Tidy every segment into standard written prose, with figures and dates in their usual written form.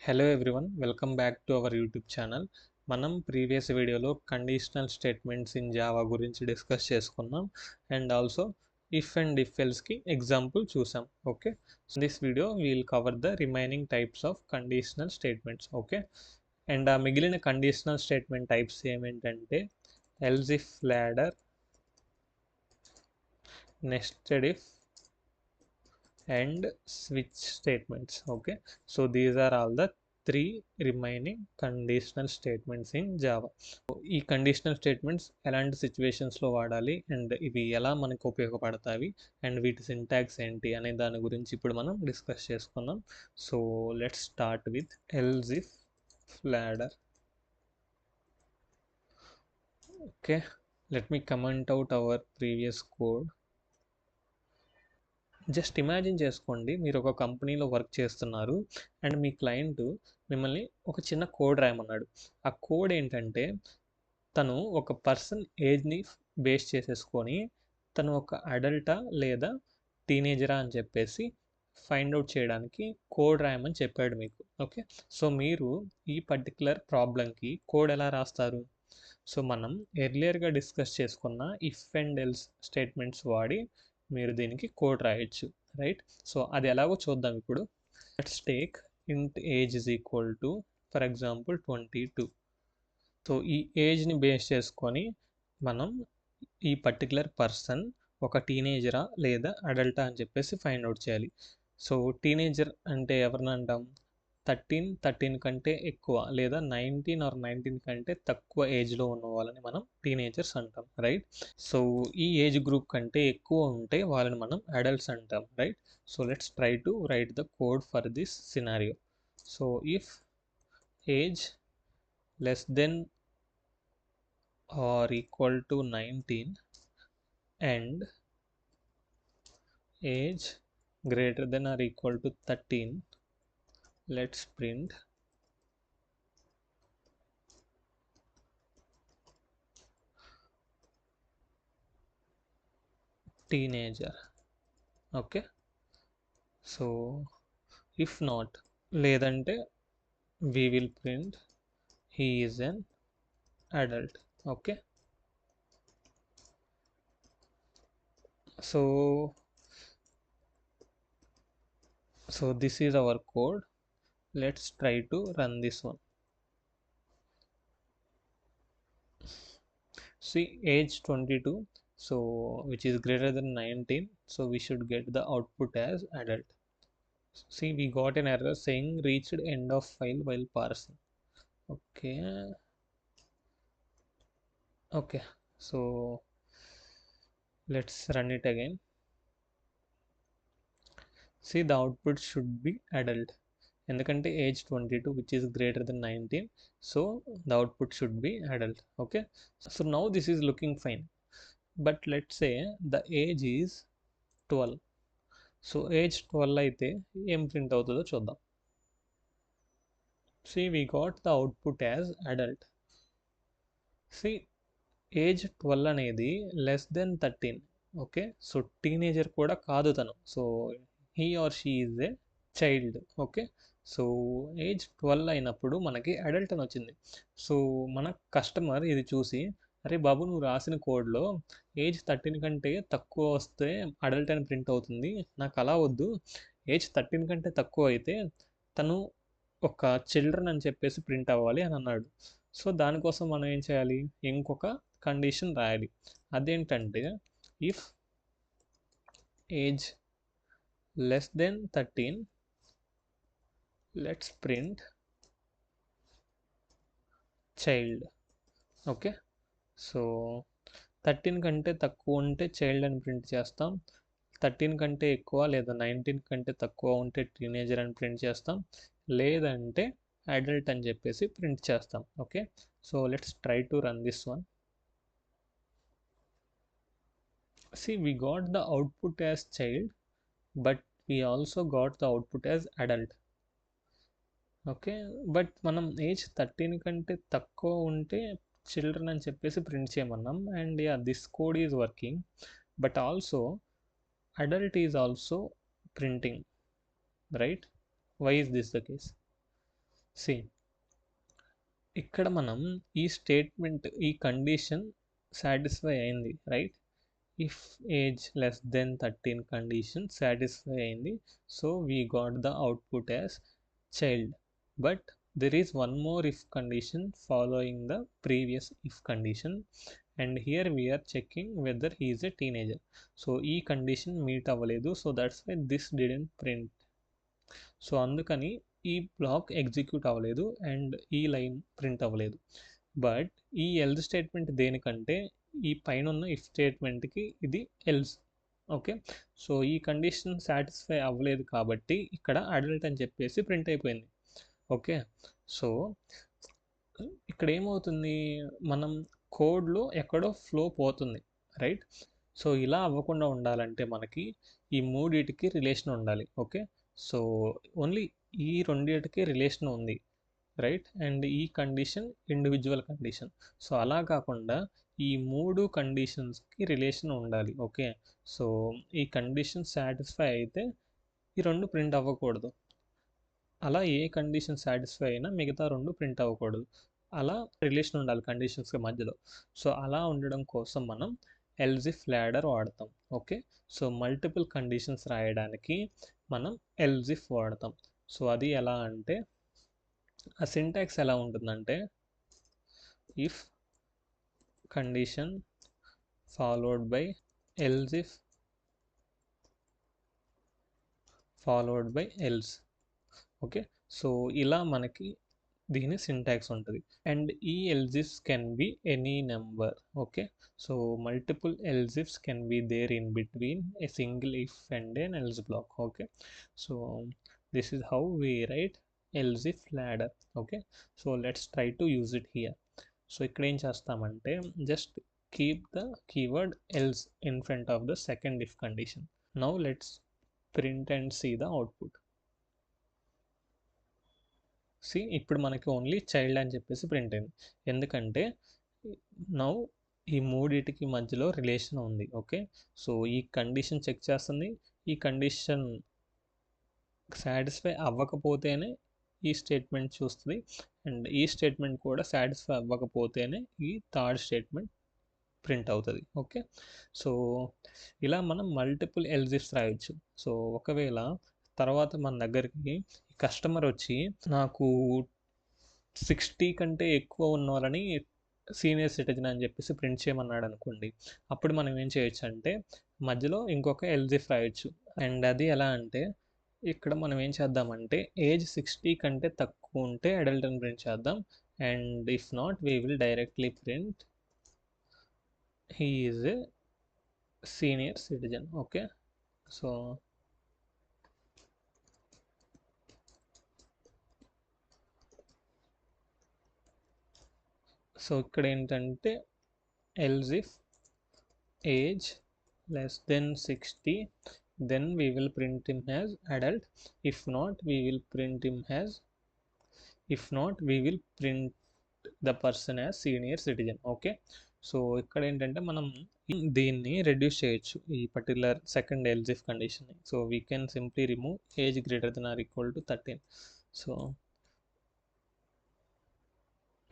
Hello everyone, welcome back to our YouTube channel. మనం previous వీడియోలో conditional statements in Java గురించి discuss చేసుకున్నాం and also if and if ఎల్స్కి example చూసాం. Okay, so this video will cover the remaining types of conditional statements. Okay, and ఆ మిగిలిన conditional statement types ఏమేంటంటే else if, ladder, nested if and switch statements. Okay, so these are all the three remaining conditional statements in java. ఈ conditional statements ఎలాంటి సిచ్యువేషన్స్లో వాడాలి and ఇవి ఎలా మనకు ఉపయోగపడతాయి అండ్ వీటి సింటాక్స్ ఏంటి అనే దాని గురించి ఇప్పుడు మనం డిస్కస్ చేసుకుందాం. So let's start with else if ladder. Okay, let me comment out our previous code. Just imagine చేసుకోండి, మీరు ఒక కంపెనీలో వర్క్ చేస్తున్నారు అండ్ మీ క్లయింట్ మిమ్మల్ని ఒక చిన్న కోడ్ రాయమన్నాడు. ఆ కోడ్ ఏంటంటే తను ఒక పర్సన్ ఏజ్ని బేస్ చేసేసుకొని తను ఒక అడల్టా లేదా టీనేజరా అని చెప్పేసి ఫైండ్ అవుట్ చేయడానికి కోడ్ రాయమని చెప్పాడు మీకు. ఓకే, సో మీరు ఈ పర్టికులర్ ప్రాబ్లంకి కోడ్ ఎలా రాస్తారు? సో మనం ఎర్లియర్గా డిస్కస్ చేసుకున్న ఇఫ్ అండ్ ఎల్స్ స్టేట్మెంట్స్ వాడి మీరు దీనికి కోడ్ రాయొచ్చు, రైట్? సో అది ఎలాగో చూద్దాం ఇప్పుడు. లెట్స్ టేక్ ఇంట్ age is equal to for example 22. So ఈ ఏజ్ని బేస్ చేసుకొని మనం ఈ పర్టికులర్ పర్సన్ ఒక టీనేజరా లేదా అడల్టా అని చెప్పేసి ఫైండ్ అవుట్ చేయాలి. సో టీనేజర్ అంటే ఎవరిని అంటాం? 13 కంటే ఎక్కువ లేదా 19 కంటే తక్కువ ఏజ్లో ఉన్న వాళ్ళని మనం టీనేజర్స్ అంటాం, రైట్? సో ఈ ఏజ్ గ్రూప్ కంటే ఎక్కువ ఉంటే వాళ్ళని మనం అడల్ట్స్ అంటాం, right? So let's try to right the code for this scenario. So if age less than or equal to 19 and age greater than or equal to 13, let's print teenager. Okay, so if not లేదంటే we will print he is an adult. Okay, so this is our code. Let's try to run this one. See, age 22, so which is greater than 19, so we should get the output as adult. See, we got an error saying reached end of file while parsing. Okay, so let's run it again. See, the output should be adult ఎందుకంటే age 22 which is greater than 19, so the output should be adult. Okay, so now this is looking fine, but let's say the age is 12. So age 12 అయితే ఏం print అవుతుందో చూద్దాం. See, we got the output as adult. See, age 12 అనేది less than 13. Okay, so teenager కూడా కాదు తను, so he or she is a child. Okay, so age 12 అయినప్పుడు మనకి అడల్ట్ అని వచ్చింది. సో మన కస్టమర్ ఇది చూసి, అరే బాబు నువ్వు రాసిన కోడ్లో ఏజ్ 13 కంటే తక్కువ వస్తే అడల్ట్ అని ప్రింట్ అవుతుంది, నాకు అలా వద్దు, ఏజ్ 13 కంటే తక్కువ అయితే తను ఒక చిల్డ్రన్ అని చెప్పేసి ప్రింట్ అవ్వాలి అని అన్నాడు. సో దానికోసం మనం ఏం చేయాలి? ఇంకొక కండిషన్ రాయాలి. అదేంటంటే if age less than 13, let's print child. Okay, so 13 కంటే తక్కువ ఉంటే చైల్డ్ అని ప్రింట్ చేస్తాం, 13 కంటే ఎక్కువ లేదా 19 కంటే తక్కువ ఉంటే టీనేజర్ అని ప్రింట్ చేస్తాం, లేదంటే అడల్ట్ అని చెప్పేసి ప్రింట్ చేస్తాం. Okay, so let's try to run this one. See, we got the output as child, but we also got the output as adult. Okay, but మనం ఏజ్ 13 కంటే తక్కువ ఉంటే చిల్డ్రన్ అని చెప్పేసి ప్రింట్ చేయమన్నాం, and yeah this code is working, but also adult is also printing, right? Why is this the case? See ఇక్కడ మనం ఈ స్టేట్మెంట్ ఈ కండిషన్ సాటిస్ఫై అయింది right. If age less than 13 condition satisfy అయింది. So we got the output as child. But there is one more if condition following the previous if condition, and here we are checking whether he is a teenager. So ఈ condition meet అవ్వలేదు, so that's why this didn't print. So అందుకని ఈ block execute అవ్వలేదు and ఈ line print అవ్వలేదు. But ఈ else statement దేనికంటే ఈ పైన ఉన్న ఇఫ్ స్టేట్మెంట్కి ఇది ఎల్స్. ఓకే, సో ఈ కండిషన్ సాటిస్ఫై అవ్వలేదు కాబట్టి ఇక్కడ అడల్ట్ అని చెప్పేసి ప్రింట్ అయిపోయింది. ఓకే, సో ఇక్కడ ఏమవుతుంది, మనం కోడ్లో ఎక్కడో ఫ్లో పోతుంది రైట్. సో ఇలా అవ్వకుండా ఉండాలంటే మనకి ఈ మూడిటికి రిలేషన్ ఉండాలి. ఓకే, సో ఓన్లీ ఈ రెండిటికి రిలేషన్ ఉంది రైట్, అండ్ ఈ కండిషన్ ఇండివిజువల్ కండిషన్. సో అలా కాకుండా ఈ మూడు కండిషన్స్కి రిలేషన్ ఉండాలి. ఓకే, సో ఈ కండిషన్ సాటిస్ఫై అయితే ఈ రెండు ప్రింట్ అవ్వకూడదు. అలా ఏ కండిషన్ సాటిస్ఫై అయినా మిగతా రెండు ప్రింట్ అవ్వకూడదు. అలా రిలేషన్ ఉండాలి కండిషన్స్కి మధ్యలో. సో అలా ఉండడం కోసం మనం ఎల్స్ ఇఫ్ లాడర్ వాడతాం. ఓకే, సో మల్టిపుల్ కండిషన్స్ రాయడానికి మనం ఎల్స్ ఇఫ్ వాడతాం. సో అది ఎలా అంటే ఆ సింటాక్స్ ఎలా ఉంటుందంటే if condition followed by else if followed by else. Okay, so ఇలా మనకి దీని సింటాక్స్ ఉంటుంది. అండ్ ఈ else ifs can be any number. Okay, so multiple else ifs can be there in between a single if and an else block. Okay, so this is how we write else if ladder. Okay, so let's try to use it here. So ఇక్కడ ఏం చేస్తామంటే just keep the keyword else in front of the second if condition. Now let's print and see the output. సి ఇప్పుడు మనకి only child అని చెప్పేసి print అయింది, ఎందుకంటే నౌ ఈ మూడిటికి మధ్యలో రిలేషన్ ఉంది. ఓకే, సో ఈ కండిషన్ చెక్ చేస్తుంది, ఈ కండిషన్ సాటిస్ఫై అవ్వకపోతేనే ఈ స్టేట్మెంట్ చూస్తుంది, అండ్ ఈ స్టేట్మెంట్ కూడా సాటిస్ఫై అవ్వకపోతేనే ఈ థర్డ్ స్టేట్మెంట్ ప్రింట్ అవుతుంది. ఓకే, సో ఇలా మనం మల్టిపుల్ ఎల్జిఫ్స్ రాయొచ్చు. సో ఒకవేళ తర్వాత మన దగ్గరికి కస్టమర్ వచ్చి నాకు 60 కంటే ఎక్కువ ఉన్న వాళ్ళని సీనియర్ సిటిజన్ అని చెప్పేసి ప్రింట్ చేయమన్నాడు అనుకోండి, అప్పుడు మనం ఏం చేయొచ్చు అంటే మధ్యలో ఇంకొక ఎల్జిఫ్ రాయొచ్చు. అండ్ అది ఎలా అంటే ఇక్కడ మనం ఏం చేద్దామంటే ఏజ్ 60 కంటే తక్కువ ఉంటే అడల్ట్ అని ప్రింట్ చేద్దాం, and if not we will directly print he is a senior citizen. Okay, so ఇక్కడ ఏంటంటే else if age less then 60 then we will print him as adult, if not we will print the person as senior citizen. Okay, so ఇక్కడ ఏంటంటే మనం దీన్ని reduce చేయొచ్చు ఈ particular second else if కండిషన్ని. So we can simply remove age greater than or equal to 13. So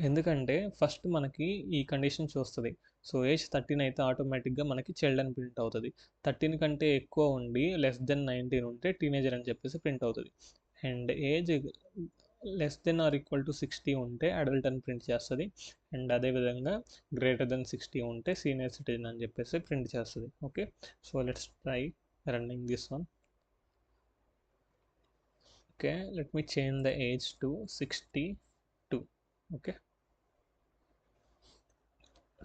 ఎందుకంటే first మనకి ఈ కండిషన్ చూస్తుంది, సో ఏజ్ 13 అయితే ఆటోమేటిక్గా మనకి చైల్డ్ అని ప్రింట్ అవుతుంది. 13 కంటే ఎక్కువ ఉండి లెస్ దెన్ 19 ఉంటే టీనేజర్ అని చెప్పేసి ప్రింట్ అవుతుంది. And age less than or equal to 60 ఉంటే అడల్ట్ అని ప్రింట్ చేస్తుంది. అండ్ అదేవిధంగా గ్రేటర్ దెన్ 60 ఉంటే సీనియర్ సిటిజన్ అని చెప్పేసి ప్రింట్ చేస్తుంది. Okay, so let's try running this one. Okay, let me change the age to 62. Okay,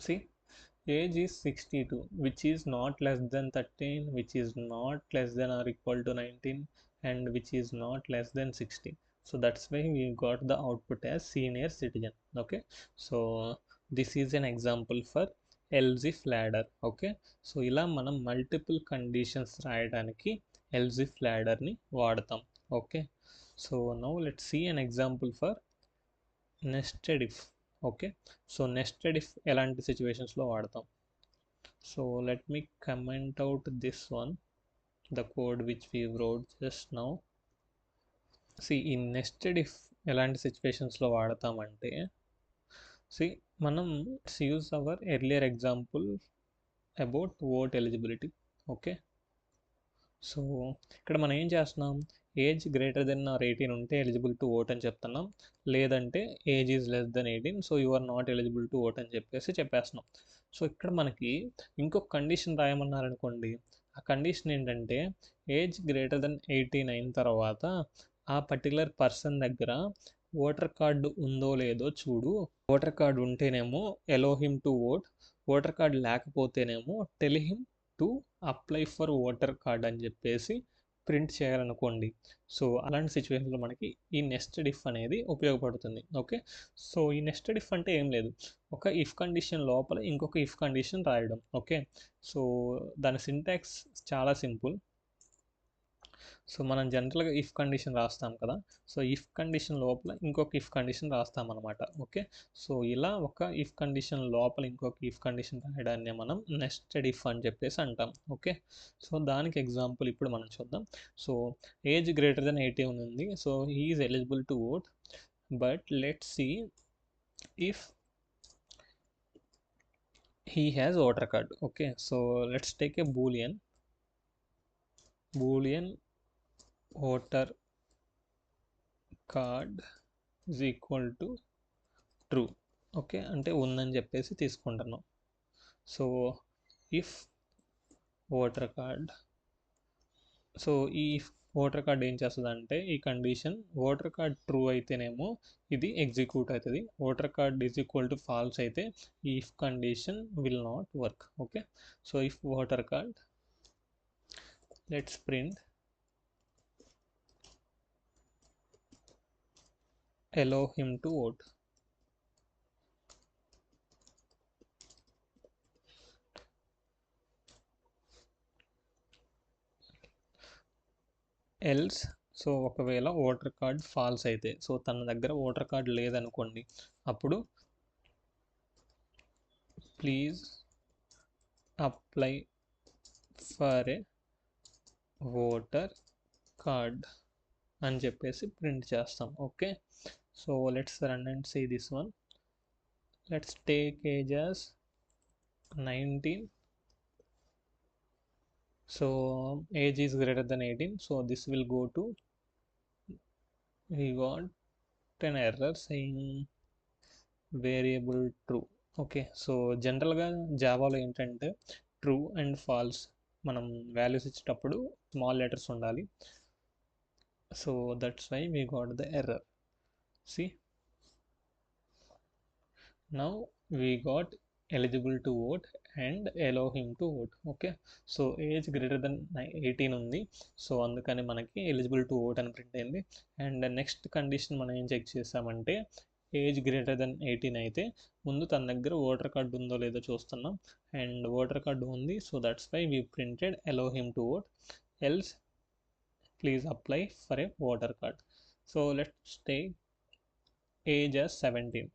see age is 62, which is not less than 13, which is not less than or equal to 19, and which is not less than 60. So that's why we got the output as senior citizen. Okay, so this is an example for else if ladder. Okay, so ఇలా మనం multiple conditions రాయడానికి else if ladder ని వాడతాం. Okay, so now let's see an example for nested if. Okay, so nested if ఎలాంటి సిచ్యువేషన్స్లో వాడతాం. So let me comment out this one, the code which we wrote just now. See, in nested if ఎలాంటి సిచ్యువేషన్స్లో వాడతామంటే, మనం use our earlier example about vote eligibility. Okay, so ఇక్కడ మనం ఏం చేస్తున్నాం, ఏజ్ గ్రేటర్ దెన్ ఆర్ 18 ఉంటే eligible to vote అని చెప్తున్నాం, లేదంటే age is less than 18 so you are not eligible to vote అని చెప్పేస్తున్నాం. సో ఇక్కడ మనకి ఇంకొక కండిషన్ రాయమన్నారనుకోండి, ఆ కండిషన్ ఏంటంటే ఏజ్ గ్రేటర్ దెన్ 18 అయిన తర్వాత ఆ పర్టికులర్ పర్సన్ దగ్గర ఓటర్ కార్డు ఉందో లేదో చూడు, ఓటర్ కార్డు ఉంటేనేమో allow him to vote, voter card లేకపోతేనేమో tell him to apply for voter card అని చెప్పేసి ప్రింట్ చేయాలనుకోండి. సో అలాంటి సిచ్యువేషన్లో మనకి ఈ నెస్టెడ్ ఇఫ్ అనేది ఉపయోగపడుతుంది. ఓకే, సో ఈ నెస్టెడ్ ఇఫ్ అంటే ఏం లేదు, ఒక ఇఫ్ కండిషన్ లోపల ఇంకొక ఇఫ్ కండిషన్ రాయడం. ఓకే, సో దాని సింటాక్స్ చాలా సింపుల్. సో మనం జనరల్గా ఇఫ్ కండిషన్ రాస్తాం కదా, సో ఇఫ్ కండిషన్ లోపల ఇంకొక ఇఫ్ కండిషన్ రాస్తాం అనమాట. ఓకే, సో ఇలా ఒక ఇఫ్ కండిషన్ లోపల ఇంకొక ఇఫ్ కండిషన్ రాయడాన్ని మనం నెస్టెడ్ ఇఫ్ అని చెప్పేసి అంటాం. ఓకే, సో దానికి ఎగ్జాంపుల్ ఇప్పుడు మనం చూద్దాం. సో ఏజ్ గ్రేటర్ దెన్ 18 ఉంది, so he is eligible to vote, but let's see if he has voter card. Okay, so let's take a boolean voter card is equal to true. Okay, అంటే ఉందని చెప్పేసి తీసుకుంటున్నాం. So if voter card, so ఈ voter card ఏం చేస్తుంది అంటే ఈ condition voter card true అయితేనేమో ఇది ఎగ్జిక్యూట్ అవుతుంది, voter card is equal to false అయితే ఈ if condition will not work. Okay, so if voter card, let's print allow him to vote. Else, so ఒకవేళ ఓటర్ కార్డ్ ఫాల్స్ అయితే, so తన దగ్గర voter card లేదనుకోండి, అప్పుడు please apply for a voter card అని చెప్పేసి ప్రింట్ చేస్తాం. Okay, so let's run and see this one. Let's take age as 19, so age is greater than 18, so this will go to, we got an error saying variable true. Okay, so జనరల్గా జావాలో ఏంటంటే true and false మనం values ఇచ్చేటప్పుడు small letters ఉండాలి, so that's why we got the error. See, now we got eligible to vote and allow him to vote. Okay, so age greater than 18 ఉంది, so అందుకని మనకి eligible to vote అని print అయింది. And next condition మనం ఏం check చేసామంటే age greater than 18 అయితే ముందు తన దగ్గర ఓటర్ కార్డు ఉందో లేదో చూస్తున్నాం, అండ్ ఓటర్ కార్డు ఉంది, so that's why we printed allow him to vote, else please apply for a voter card. So let's take age as 17.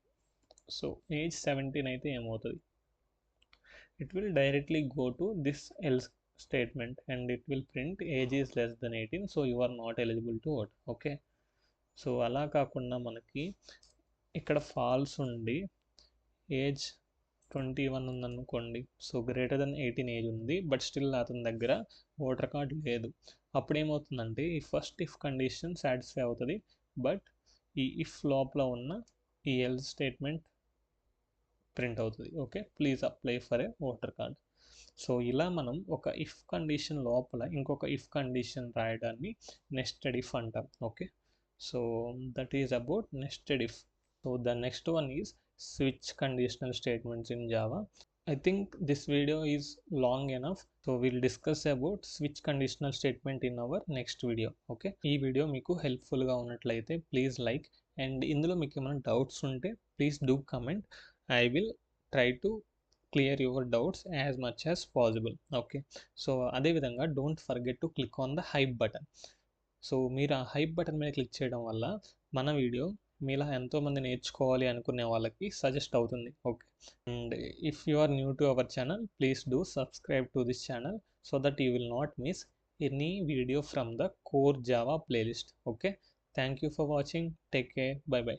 So age 17 అయితే ఏమవుతుంది, it will directly go to this else statement and it will print age is less than 18, so you are not eligible to vote. Okay, so అలా కాకుండా మనకి ఇక్కడ falls ఉండి age 21 ఉందనుకోండి, so greater than 18 age ఉంది, but still అతని దగ్గర voter card లేదు, అప్పుడు ఏమవుతుందంటే ఈ ఫస్ట్ ఇఫ్ కండిషన్ సాటిస్ఫై అవుతుంది, బట్ ఈ ఇఫ్ లోపల ఉన్న ఈ ఎల్స్ స్టేట్మెంట్ ప్రింట్ అవుతుంది. Okay, please apply for a voter card. So ఇలా మనం ఒక ఇఫ్ కండిషన్ లోపల ఇంకొక ఇఫ్ కండిషన్ రాయడాన్ని నెస్టెడ్ ఇఫ్ అంటాం. Okay, so that is about nested if. So the next one is switch conditional statements in Java. I think this video is long enough, so we'll discuss about switch conditional statement in our next video. Okay, ఈ video మీకు హెల్ప్ఫుల్గా ఉన్నట్లయితే please like, and ఇందులో మీకు ఏమైనా doubts ఉంటే please do comment. I will try to clear your doubts as much as possible. Okay, so అదేవిధంగా don't forget to click on the hype button. So మీరు ఆ హైప్ బటన్ మీద click చేయడం వల్ల మన వీడియో మీలా ఎంతోమంది నేర్చుకోవాలి అనుకునే వాళ్ళకి సజెస్ట్ అవుతుంది. Okay, and if you are new to our channel, please do subscribe to this channel so that you will not miss any video from the core Java playlist. Okay, thank you for watching. Take care. Bye by.